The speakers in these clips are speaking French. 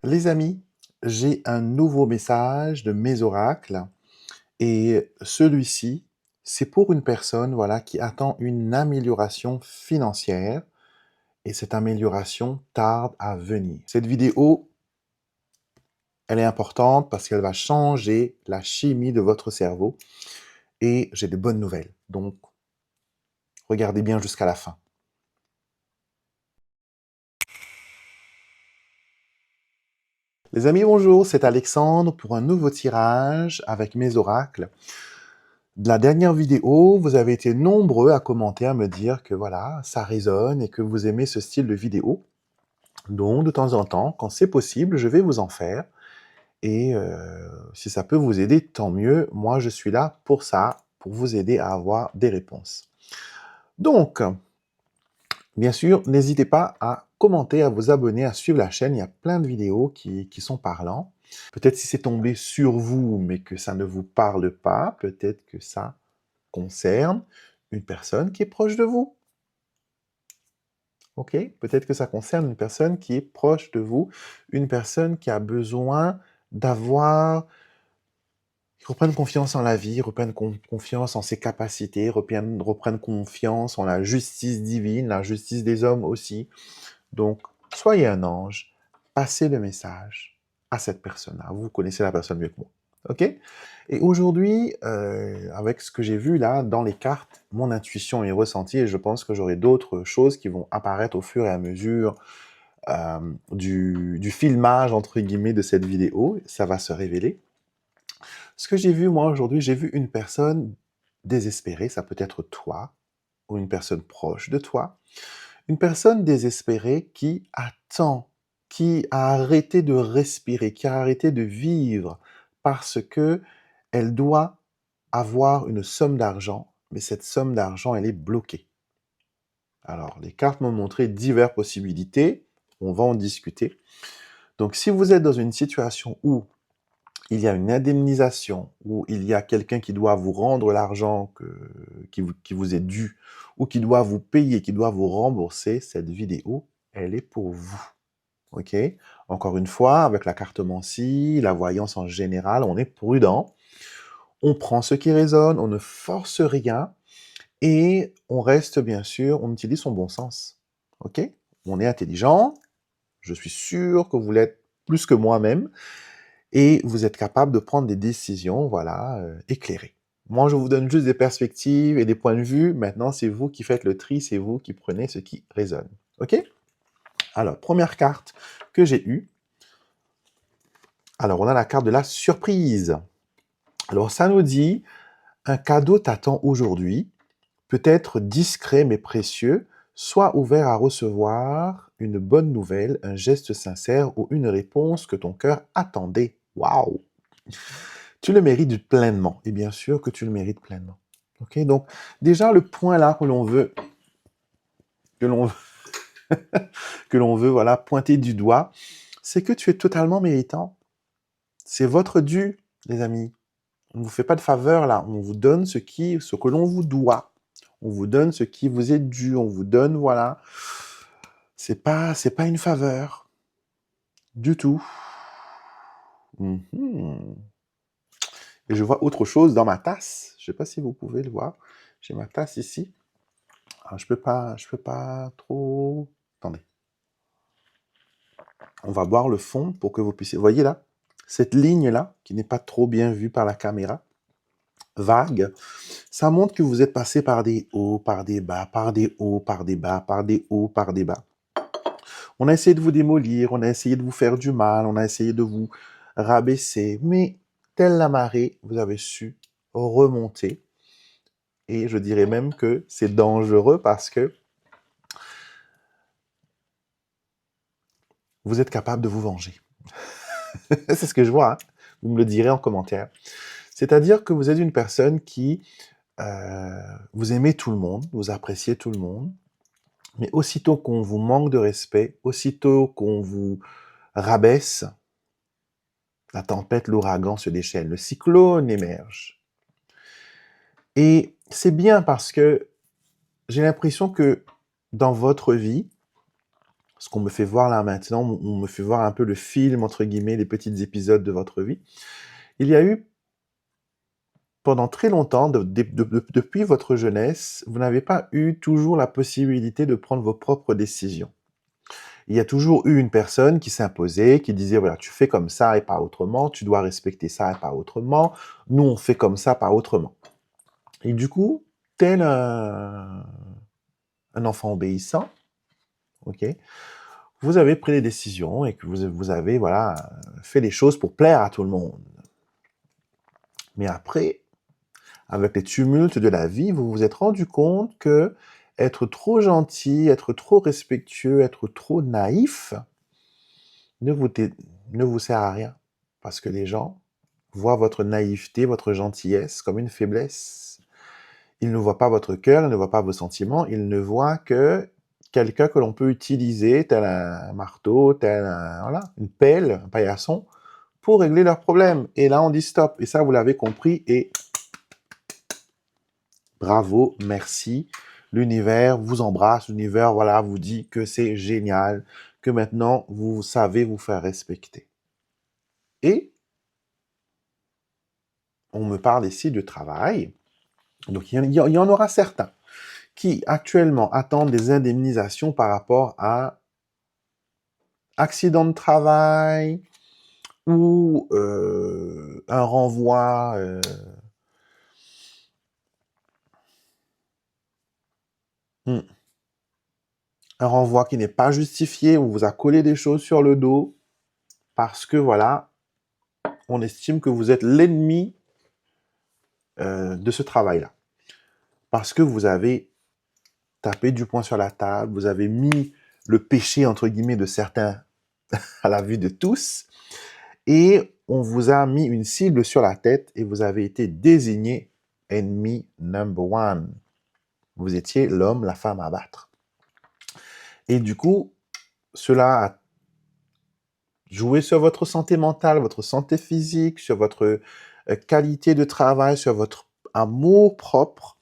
Les amis, j'ai un nouveau message de mes oracles et celui-ci, c'est pour une personne, voilà, qui attend une amélioration financière et cette amélioration tarde à venir. Cette vidéo, elle est importante parce qu'elle va changer la chimie de votre cerveau et j'ai de bonnes nouvelles. Donc, regardez bien jusqu'à la fin. Les amis, bonjour, c'est Alexandre pour un nouveau tirage avec mes oracles. De la dernière vidéo, vous avez été nombreux à commenter, à me dire que voilà, ça résonne et que vous aimez ce style de vidéo. Donc, de temps en temps, quand c'est possible, je vais vous en faire. Et si ça peut vous aider, tant mieux. Moi, je suis là pour ça, pour vous aider à avoir des réponses. Donc, bien sûr, n'hésitez pas à commenter, à vous abonner, à suivre la chaîne. Il y a plein de vidéos qui sont parlantes. Peut-être si c'est tombé sur vous, mais que ça ne vous parle pas, peut-être que ça concerne une personne qui est proche de vous. Ok? Peut-être que ça concerne une personne qui est proche de vous, une personne qui a besoin d'avoir, qui reprenne confiance en la vie, reprenne confiance en ses capacités, reprenne confiance en la justice divine, la justice des hommes aussi. Donc, soyez un ange, passez le message à cette personne-là. Vous connaissez la personne mieux que moi. Ok? Et aujourd'hui, avec ce que j'ai vu là dans les cartes, mon intuition est ressentie et je pense que j'aurai d'autres choses qui vont apparaître au fur et à mesure du filmage, entre guillemets, de cette vidéo. Ça va se révéler. Ce que j'ai vu, moi, aujourd'hui, j'ai vu une personne désespérée. Ça peut être toi ou une personne proche de toi. Une personne désespérée qui attend, qui a arrêté de respirer, qui a arrêté de vivre parce que elle doit avoir une somme d'argent, mais cette somme d'argent, elle est bloquée. Alors, les cartes m'ont montré diverses possibilités, on va en discuter. Donc, si vous êtes dans une situation où il y a une indemnisation, où il y a quelqu'un qui doit vous rendre l'argent qui vous est dû, ou qui doit vous payer, qui doit vous rembourser, cette vidéo, elle est pour vous. Ok? Encore une fois, avec la cartomancie, la voyance en général, on est prudent. On prend ce qui résonne, on ne force rien, et on reste bien sûr, on utilise son bon sens. Ok? On est intelligent, je suis sûr que vous l'êtes plus que moi-même, et vous êtes capable de prendre des décisions, voilà, éclairées. Moi, je vous donne juste des perspectives et des points de vue. Maintenant, c'est vous qui faites le tri, c'est vous qui prenez ce qui résonne. Ok? Alors, première carte que j'ai eue. Alors, on a la carte de la surprise. Alors, ça nous dit, un cadeau t'attend aujourd'hui, peut-être discret mais précieux, sois ouvert à recevoir une bonne nouvelle, un geste sincère ou une réponse que ton cœur attendait. Waouh! Tu le mérites pleinement. Et bien sûr que tu le mérites pleinement. Ok? Donc, déjà, le point là que l'on que l'on veut, voilà, pointer du doigt, c'est que tu es totalement méritant. C'est votre dû, les amis. On ne vous fait pas de faveur là. On vous donne ce que l'on vous doit. On vous donne ce qui vous est dû. On vous donne, voilà. C'est pas une faveur. Du tout. Mhm. Et je vois autre chose dans ma tasse. Je ne sais pas si vous pouvez le voir. J'ai ma tasse ici. Alors, je peux pas trop... Attendez. On va voir le fond pour que vous puissiez... Vous voyez là? Cette ligne-là, qui n'est pas trop bien vue par la caméra, vague, ça montre que vous êtes passé par des hauts, par des bas, par des hauts, par des bas, par des hauts, par des bas. On a essayé de vous démolir, on a essayé de vous faire du mal, on a essayé de vous rabaisser, mais telle la marée, vous avez su remonter. Et je dirais même que c'est dangereux parce que vous êtes capable de vous venger. C'est ce que je vois, hein. Vous me le direz en commentaire. C'est-à-dire que vous êtes une personne qui, vous aimez tout le monde, vous appréciez tout le monde, mais aussitôt qu'on vous manque de respect, aussitôt qu'on vous rabaisse, la tempête, l'ouragan se déchaîne, le cyclone émerge. Et c'est bien parce que j'ai l'impression que dans votre vie, ce qu'on me fait voir là maintenant, on me fait voir un peu le film, entre guillemets, les petits épisodes de votre vie. Il y a eu, pendant très longtemps, depuis votre jeunesse, vous n'avez pas eu toujours la possibilité de prendre vos propres décisions. Il y a toujours eu une personne qui s'imposait, qui disait, voilà, tu fais comme ça et pas autrement, tu dois respecter ça et pas autrement, nous on fait comme ça, pas autrement. Et du coup, tel un enfant obéissant, ok, vous avez pris des décisions et que vous avez, voilà, fait les choses pour plaire à tout le monde. Mais après, avec les tumultes de la vie, vous vous êtes rendu compte que être trop gentil, être trop respectueux, être trop naïf ne vous, ne vous sert à rien. Parce que les gens voient votre naïveté, votre gentillesse comme une faiblesse. Ils ne voient pas votre cœur, ils ne voient pas vos sentiments, ils ne voient que quelqu'un que l'on peut utiliser, tel un marteau, tel voilà, une pelle, un paillasson, pour régler leurs problèmes. Et là, on dit stop. Et ça, vous l'avez compris. Et bravo, merci. L'univers vous embrasse, l'univers, voilà, vous dit que c'est génial, que maintenant, vous savez vous faire respecter. Et on me parle ici de travail. Donc, il y en aura certains qui, actuellement, attendent des indemnisations par rapport à accident de travail ou un renvoi... un renvoi qui n'est pas justifié, on vous a collé des choses sur le dos, parce que, voilà, on estime que vous êtes l'ennemi de ce travail-là. Parce que vous avez tapé du poing sur la table, vous avez mis le péché, entre guillemets, de certains à la vue de tous, et on vous a mis une cible sur la tête et vous avez été désigné ennemi number one. Vous étiez l'homme, la femme à battre. Et du coup, cela a joué sur votre santé mentale, votre santé physique, sur votre qualité de travail, sur votre amour propre.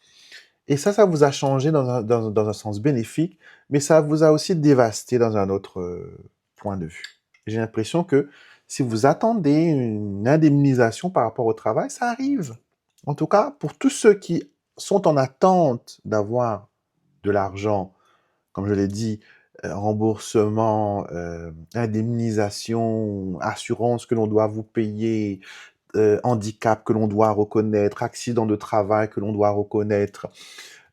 Et ça vous a changé dans un sens bénéfique, mais ça vous a aussi dévasté dans un autre point de vue. J'ai l'impression que si vous attendez une indemnisation par rapport au travail, ça arrive. En tout cas, pour tous ceux qui sont en attente d'avoir de l'argent, comme je l'ai dit, remboursement, indemnisation, assurance que l'on doit vous payer, handicap que l'on doit reconnaître, accident de travail que l'on doit reconnaître,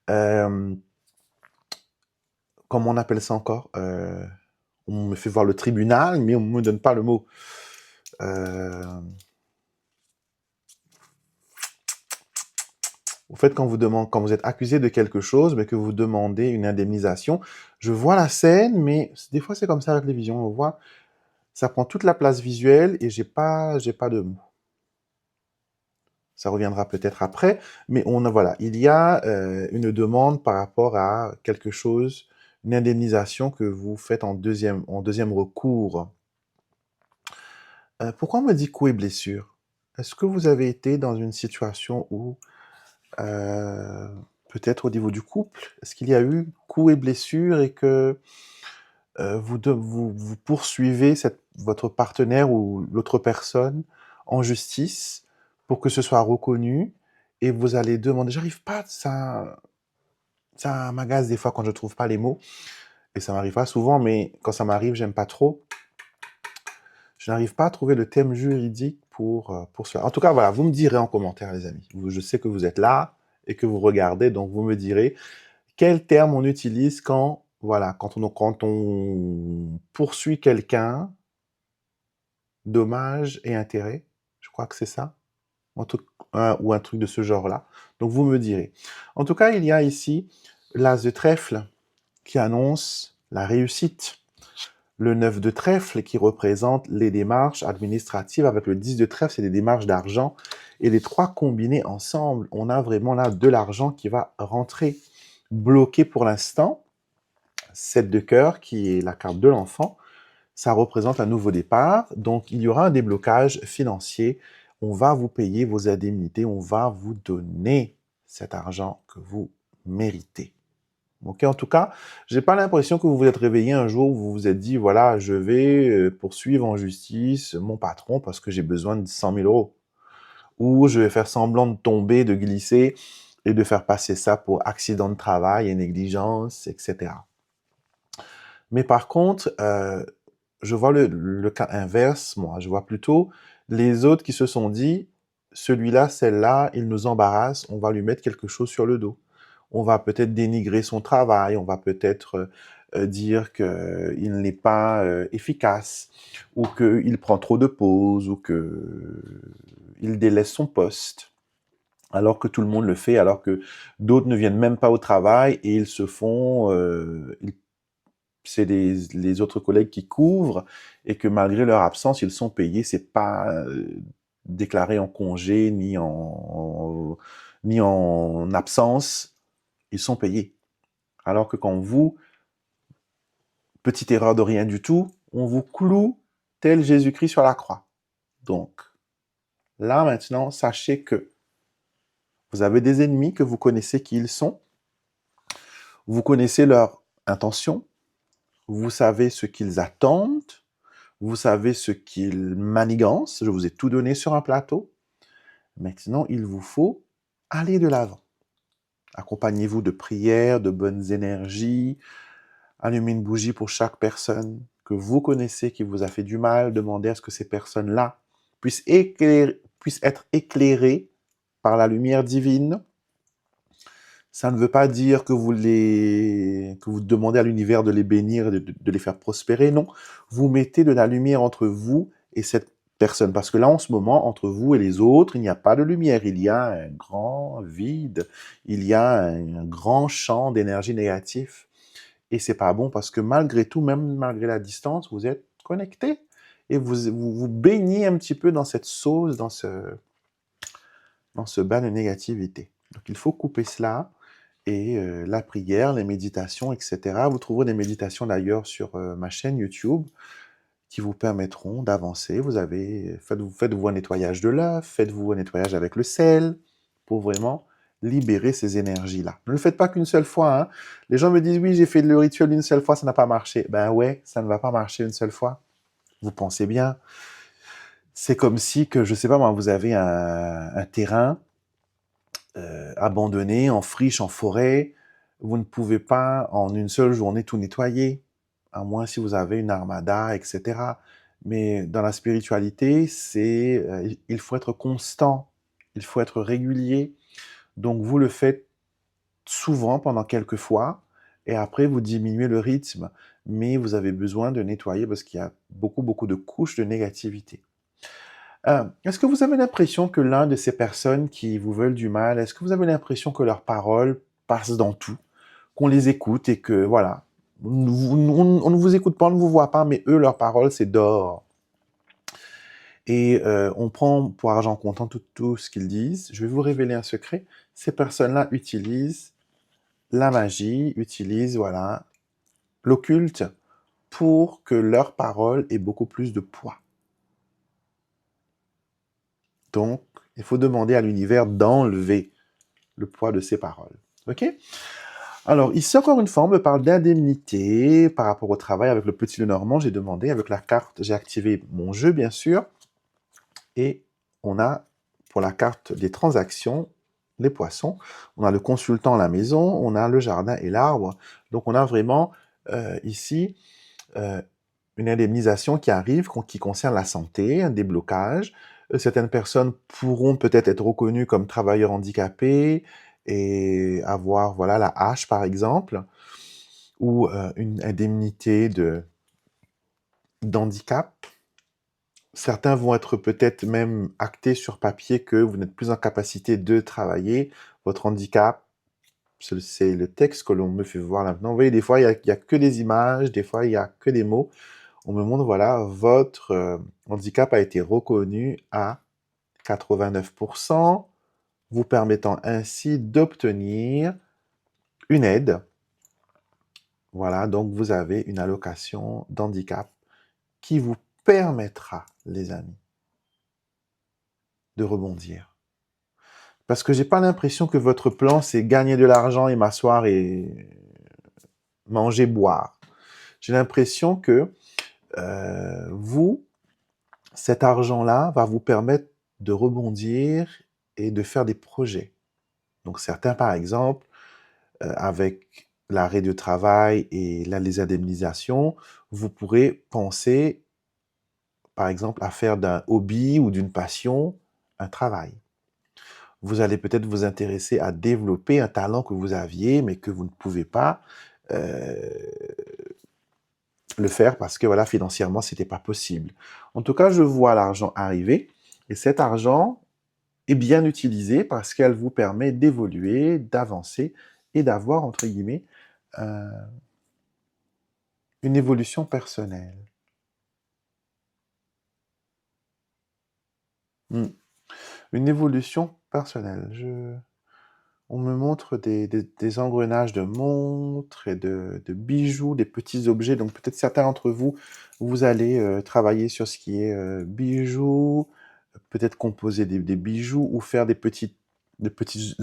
comment on appelle ça encore? On me fait voir le tribunal, mais on ne me donne pas le mot. Au fait, quand vous êtes accusé de quelque chose, mais que vous demandez une indemnisation, je vois la scène, mais des fois c'est comme ça à la télévision, on voit, ça prend toute la place visuelle et j'ai pas de mots. Ça reviendra peut-être après, mais voilà, il y a une demande par rapport à quelque chose, une indemnisation que vous faites en deuxième recours. Pourquoi on me dit coups et blessures? Est-ce que vous avez été dans une situation où, euh, peut-être au niveau du couple, est-ce qu'il y a eu coups et blessures et que vous poursuivez votre partenaire ou l'autre personne en justice pour que ce soit reconnu et vous allez demander, j'arrive pas, ça m'agace des fois quand je trouve pas les mots et ça m'arrive pas souvent, mais quand ça m'arrive, j'aime pas trop. Je n'arrive pas à trouver le thème juridique pour cela. En tout cas, voilà, vous me direz en commentaire, les amis. Je sais que vous êtes là et que vous regardez, donc vous me direz quel terme on utilise voilà, quand on poursuit quelqu'un, dommages et intérêts. Je crois que c'est ça. Ou un truc de ce genre-là. Donc vous me direz. En tout cas, il y a ici l'as de trèfle qui annonce la réussite. Le 9 de trèfle qui représente les démarches administratives, avec le 10 de trèfle, c'est des démarches d'argent. Et les trois combinés ensemble, on a vraiment là de l'argent qui va rentrer. Bloqué pour l'instant, 7 de cœur, qui est la carte de l'enfant, ça représente un nouveau départ. Donc, il y aura un déblocage financier. On va vous payer vos indemnités, on va vous donner cet argent que vous méritez. Ok, en tout cas, j'ai pas l'impression que vous vous êtes réveillé un jour où vous vous êtes dit, voilà, je vais poursuivre en justice mon patron parce que j'ai besoin de 100 000 euros. Ou je vais faire semblant de tomber, de glisser et de faire passer ça pour accident de travail et négligence, etc. Mais par contre, je vois le cas inverse, moi. Je vois plutôt les autres qui se sont dit, celui-là, celle-là, il nous embarrasse, on va lui mettre quelque chose sur le dos. On va peut-être dénigrer son travail, on va peut-être dire qu'il n'est pas efficace, ou qu'il prend trop de pauses, ou qu'il délaisse son poste, alors que tout le monde le fait, alors que d'autres ne viennent même pas au travail et ils se font, c'est les autres collègues qui couvrent et que malgré leur absence, ils sont payés. C'est pas déclaré en congé ni en absence. Ils sont payés. Alors que quand vous, petite erreur de rien du tout, on vous cloue tel Jésus-Christ sur la croix. Donc, là maintenant, sachez que vous avez des ennemis que vous connaissez qui ils sont. Vous connaissez leurs intentions. Vous savez ce qu'ils attendent. Vous savez ce qu'ils manigancent. Je vous ai tout donné sur un plateau. Maintenant, il vous faut aller de l'avant. Accompagnez-vous de prières, de bonnes énergies. Allumez une bougie pour chaque personne que vous connaissez qui vous a fait du mal. Demandez à ce que ces personnes-là puissent être éclairées par la lumière divine. Ça ne veut pas dire que vous demandez à l'univers de les bénir, de les faire prospérer. Non, vous mettez de la lumière entre vous et cette personne. Parce que là, en ce moment, entre vous et les autres, il n'y a pas de lumière. Il y a un grand vide. Il y a un grand champ d'énergie négative. Et c'est pas bon parce que malgré tout, même malgré la distance, vous êtes connectés. Et vous baignez un petit peu dans cette sauce, dans ce bain de négativité. Donc, il faut couper cela. Et la prière, les méditations, etc. Vous trouverez des méditations d'ailleurs sur ma chaîne YouTube qui vous permettront d'avancer. Faites-vous un nettoyage de l'œuf, faites-vous un nettoyage avec le sel pour vraiment libérer ces énergies-là. Ne le faites pas qu'une seule fois. Hein. Les gens me disent, oui, j'ai fait le rituel une seule fois, ça n'a pas marché. Ben ouais, ça ne va pas marcher une seule fois. Vous pensez bien. C'est comme si que, je sais pas moi, vous avez un terrain abandonné, en friche, en forêt. Vous ne pouvez pas en une seule journée tout nettoyer, à moins si vous avez une armada, etc. Mais dans la spiritualité, il faut être constant, il faut être régulier. Donc vous le faites souvent pendant quelques fois, et après vous diminuez le rythme. Mais vous avez besoin de nettoyer parce qu'il y a beaucoup, beaucoup de couches de négativité. Est-ce que vous avez l'impression que l'un de ces personnes qui vous veulent du mal, est-ce que vous avez l'impression que leurs paroles passent dans tout, qu'on les écoute et que, voilà, on ne vous écoute pas, on ne vous voit pas, mais eux, leurs paroles, c'est d'or. Et on prend pour argent comptant tout ce qu'ils disent. Je vais vous révéler un secret. Ces personnes-là utilisent la magie, utilisent, voilà, l'occulte pour que leurs paroles aient beaucoup plus de poids. Donc, il faut demander à l'univers d'enlever le poids de ces paroles. OK? Alors, ici, encore une fois, on me parle d'indemnité par rapport au travail avec le petit Lenormand. J'ai demandé avec la carte, j'ai activé mon jeu, bien sûr. Et on a, pour la carte des transactions, les poissons. On a le consultant à la maison, on a le jardin et l'arbre. Donc, on a vraiment ici une indemnisation qui arrive, qui concerne la santé, un déblocage. Certaines personnes pourront peut-être être reconnues comme travailleurs handicapés et avoir, voilà, la hache, par exemple, ou une indemnité d'handicap. Certains vont être peut-être même actés sur papier que vous n'êtes plus en capacité de travailler. Votre handicap, c'est le texte que l'on me fait voir maintenant. Vous voyez, des fois, il y a que des images, des fois, il y a que des mots. On me montre, voilà, votre handicap a été reconnu à 89%, vous permettant ainsi d'obtenir une aide. Voilà, donc vous avez une allocation d'handicap qui vous permettra, les amis, de rebondir. Parce que j'ai pas l'impression que votre plan, c'est gagner de l'argent et m'asseoir et manger, boire. J'ai l'impression que cet argent-là va vous permettre de rebondir et de faire des projets. Donc certains, par exemple, avec l'arrêt de travail et là, les indemnisations, vous pourrez penser, par exemple, à faire d'un hobby ou d'une passion un travail. Vous allez peut-être vous intéresser à développer un talent que vous aviez, mais que vous ne pouvez pas euh, le faire parce que voilà, financièrement, c'était pas possible. En tout cas, je vois l'argent arriver et cet argent est bien utilisé parce qu'elle vous permet d'évoluer, d'avancer et d'avoir, entre guillemets, euh, une évolution personnelle. Hmm. Une évolution personnelle. On me montre des engrenages de montres et de bijoux, des petits objets. Donc peut-être certains d'entre vous, vous allez travailler sur ce qui est bijoux, peut-être composer des bijoux ou faire des petits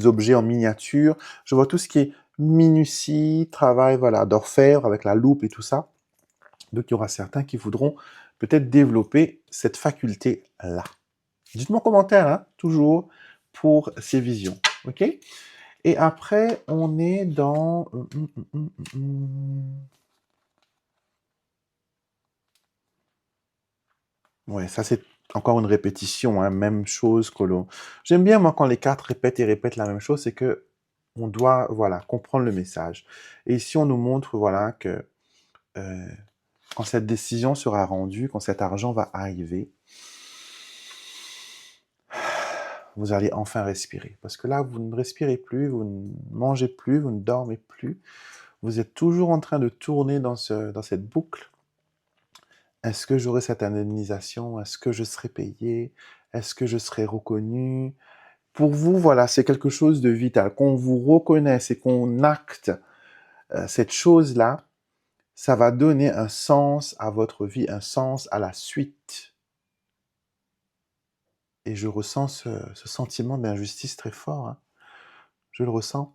objets en miniature. Je vois tout ce qui est minutie, travail voilà, d'orfèvre avec la loupe et tout ça. Donc il y aura certains qui voudront peut-être développer cette faculté-là. Dites-moi en commentaire, hein, toujours pour ces visions. OK? Et après, on est dans... Ouais, ça c'est encore une répétition, hein, même chose que l'on... J'aime bien, moi, quand les cartes répètent et répètent la même chose, c'est que on doit, voilà, comprendre le message. Et ici, on nous montre, voilà, que euh, quand cette décision sera rendue, quand cet argent va arriver, vous allez enfin respirer. Parce que là, vous ne respirez plus, vous ne mangez plus, vous ne dormez plus. Vous êtes toujours en train de tourner dans cette boucle. Est-ce que j'aurai cette indemnisation? Est-ce que je serai payé? Est-ce que je serai reconnu? Pour vous, voilà, c'est quelque chose de vital. Qu'on vous reconnaisse et qu'on acte cette chose-là, ça va donner un sens à votre vie, un sens à la suite. Et je ressens ce sentiment d'injustice très fort, hein. Je le ressens.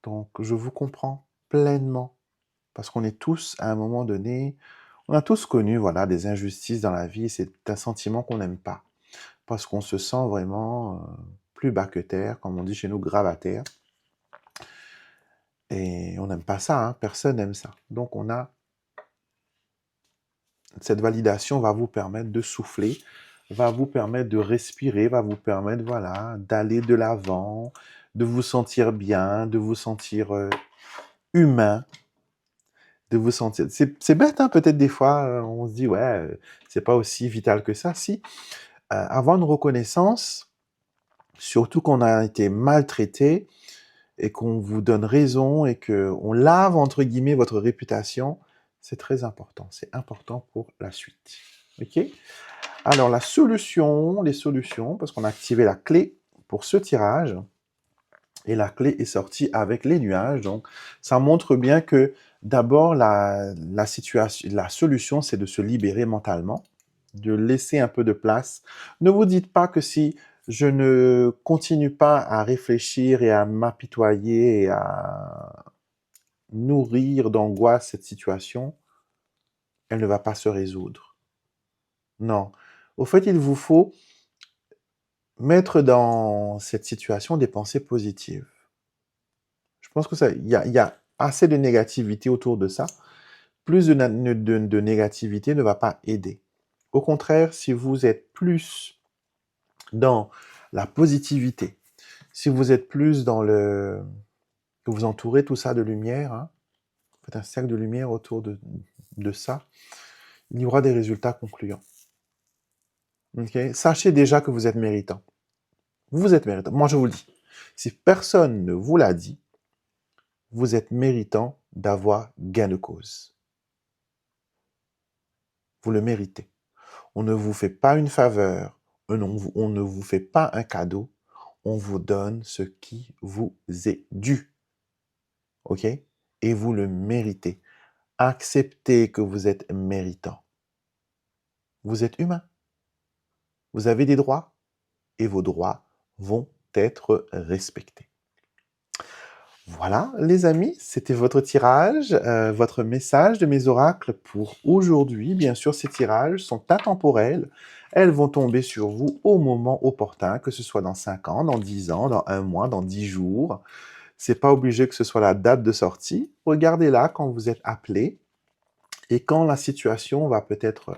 Donc, je vous comprends pleinement. Parce qu'on est tous, à un moment donné, on a tous connu, voilà, des injustices dans la vie. Et c'est un sentiment qu'on n'aime pas. Parce qu'on se sent vraiment plus bas que terre, comme on dit chez nous, grave à terre. Et on n'aime pas ça, hein. Personne n'aime ça. Donc, cette validation va vous permettre de souffler, va vous permettre de respirer, va vous permettre, voilà, d'aller de l'avant, de vous sentir bien, de vous sentir humain, de vous sentir... C'est bête, hein, peut-être des fois, on se dit, ouais, c'est pas aussi vital que ça. Si, avoir une reconnaissance, surtout qu'on a été maltraité et qu'on vous donne raison et qu'on lave, entre guillemets, votre réputation, c'est très important. C'est important pour la suite. OK? Alors, les solutions, parce qu'on a activé la clé pour ce tirage, et la clé est sortie avec les nuages. Donc, ça montre bien que d'abord, la solution, c'est de se libérer mentalement, de laisser un peu de place. Ne vous dites pas que si je ne continue pas à réfléchir et à m'apitoyer et à nourrir d'angoisse cette situation, elle ne va pas se résoudre. Non. Au fait, il vous faut mettre dans cette situation des pensées positives. Je pense que il y a assez de négativité autour de ça. Plus de négativité ne va pas aider. Au contraire, si vous êtes plus dans la positivité, si vous êtes plus dans que vous entourez tout ça de lumière, hein, faites un cercle de lumière autour de ça, il y aura des résultats concluants. Okay? Sachez déjà que vous êtes méritant. Vous êtes méritant. Moi, je vous le dis. Si personne ne vous l'a dit, vous êtes méritant d'avoir gain de cause. Vous le méritez. On ne vous fait pas une faveur, on ne vous fait pas un cadeau, on vous donne ce qui vous est dû. OK? Et vous le méritez. Acceptez que vous êtes méritant. Vous êtes humain. Vous avez des droits et vos droits vont être respectés. Voilà, les amis, c'était votre tirage, votre message de mes oracles pour aujourd'hui. Bien sûr, ces tirages sont intemporels. Elles vont tomber sur vous au moment opportun, que ce soit dans 5 ans, dans 10 ans, dans un mois, dans 10 jours. C'est pas obligé que ce soit la date de sortie. Regardez-la quand vous êtes appelé et quand la situation va peut-être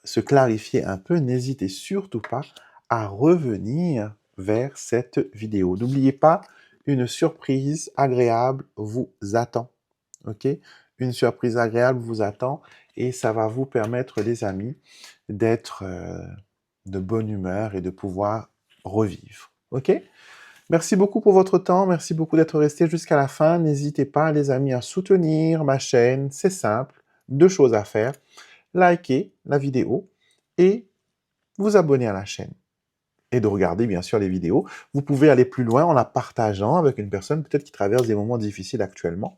se clarifier un peu, n'hésitez surtout pas à revenir vers cette vidéo. N'oubliez pas, une surprise agréable vous attend. Ok? Une surprise agréable vous attend et ça va vous permettre, les amis, d'être de bonne humeur et de pouvoir revivre. Ok? Merci beaucoup pour votre temps, merci beaucoup d'être resté jusqu'à la fin. N'hésitez pas, les amis, à soutenir ma chaîne, c'est simple, 2 choses à faire. Liker la vidéo et vous abonner à la chaîne. Et de regarder bien sûr les vidéos. Vous pouvez aller plus loin en la partageant avec une personne peut-être qui traverse des moments difficiles actuellement.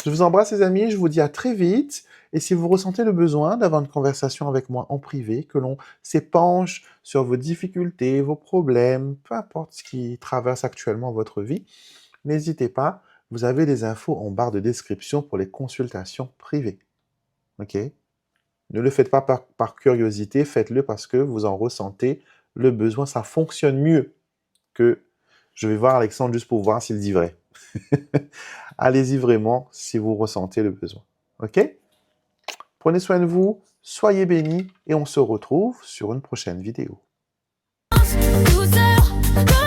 Je vous embrasse les amis, je vous dis à très vite. Et si vous ressentez le besoin d'avoir une conversation avec moi en privé, que l'on s'épanche sur vos difficultés, vos problèmes, peu importe ce qui traverse actuellement votre vie, n'hésitez pas, vous avez les infos en barre de description pour les consultations privées. Ok? Ne le faites pas par curiosité, faites-le parce que vous en ressentez le besoin. Ça fonctionne mieux que je vais voir Alexandre juste pour voir s'il dit vrai. Allez-y vraiment si vous ressentez le besoin. Ok? Prenez soin de vous, soyez bénis et on se retrouve sur une prochaine vidéo. 12 heures,